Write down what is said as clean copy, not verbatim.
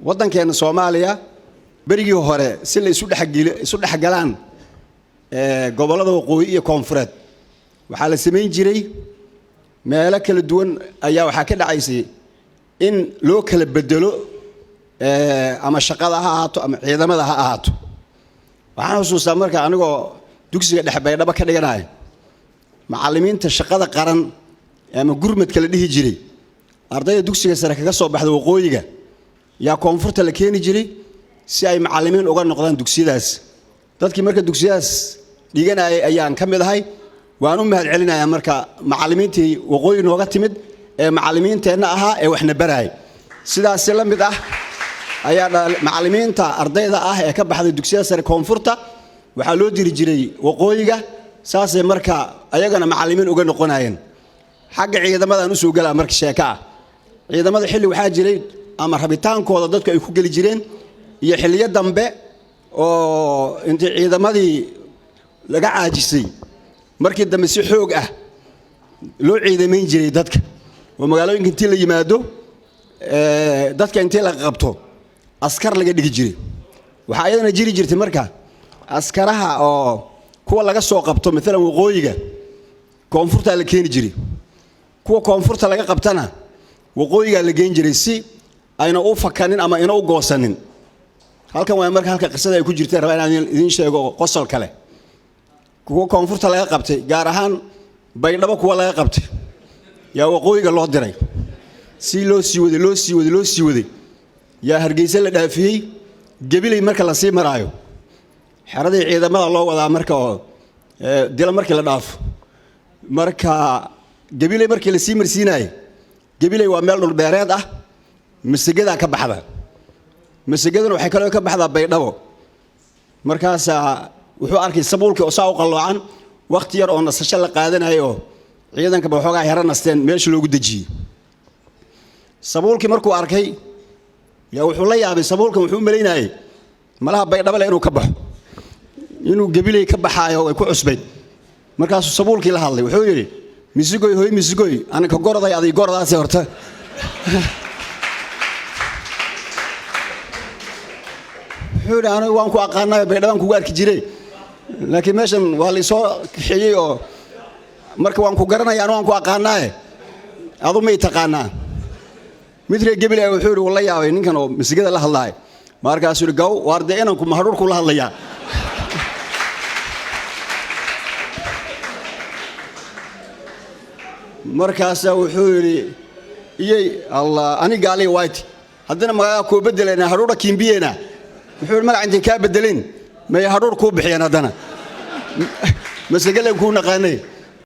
waddankeena Soomaaliya berigii hore si la isu dhaxgalaan gobolada waqooyi iyo koonfureed waxa la sameyn jiray meelo kala duwan ayaa waxa ka dhacaysay in loo kala bedelo ama shaqada ha ahaato ama ciidamada ha ahaato waxaan xusuustaa marka anigoo dugsiga dhexbaydhaba ka dhiganahay macallimiinta shaqada qaran ama gurmadka la dhihi jiray ardayda dugsiga sare kaga soo baxda waqooyiga yaa koonfurta la keeni jiray si ay macallimiin uga noqdaan dugsiyadaas dadkii marka dugsiyadaas dhiganayay ayaan ka mid ahay waan u mahad celinayaa marka macallimiintii waqooyi nooga timid ee macallimiinteena ahaa ee waxna baray sidaas la mid ah ayaa macallimiinta ardayda ah ee ka baxday dugsiyada sare koonfurta waxa loo diri jiray waqooyiga saasay marka ayagana macallimiin uga noqonayeen xagga ciidamadan u soo galaa marka sheeka ciidamada xilli waxa jiray ama rabitaankooda dadku ay ku gali jireen iyo xilliyo dambe oo intii ciidamadii laga caajisay markii dambe si xoog ah loo ciidamayn jiray dadka oo magaalooyinka intii la yimaado dadka intii la qabto askar laga dhigi jiray waxa ayadana jiri jirtay marka askaraha oo kuwa laga soo qabto midna waqooyiga koonfurta la keeni jiray kuwa koonfurta laga qabtana waqooyiga la geyn jiray si ayna u fakanin ama ina u goosanin halkan waa marka halka qisada ay ku jirtay rabaa inaan idin sheego qosol kale kuwa koonfurta laga qabtay gaar ahaan baydhabo kuwa laga qabtay yaa waqooyiga loo diray si loo sii waday yaa hargeysa la dhaafiyay gabilay marka la sii maraayo xaradii ciidamada loo wadaa marka oo dila markii la dhaafo marka gabilay markii la sii marsiinay gabilay waa meel dhul beereed ah masagada ka baxda masagaduna waxay kale ka baxdaa baydhabo markaas wuxuu arkay sabuulkii oo saa u qaloocan waqti yar oo nasasho la qaadanayo ciidanka waxoogaa heranasteen meesha loogu dajiyay sabuulkii markuu arkay yaa wuxuu la yaabay sabuulkan wuxuu maleynayay malaha baydhabo le inuu ka baxo inuu gabilay ka baxaayo ay ku cusbay markaas sabuulkii la hadlay wuxuu yiri misigoy anaka goroday aday gorodaas horta xuud aan waan ku aqaanay baydhabo ku arki jiray laakiin meeshan waa la soo xiyay oo marka waan ku garanayaa waan ku aqaanay adu ma taqaanaa midre gabilay wuxuu yiri wala yaabay ninkan oo misigada la hadlay markaas uu gaw waarde inaan ku mahadhur ku la hadlayaa markaas wuxuu yiri iyay allah ani gaali white hadana magaca ku bedelayna hadhuudha kimbiyena wuxuu magaca inta ka bedelin ma hadhuur ku bixiyeen hadana masagale ku naqaanay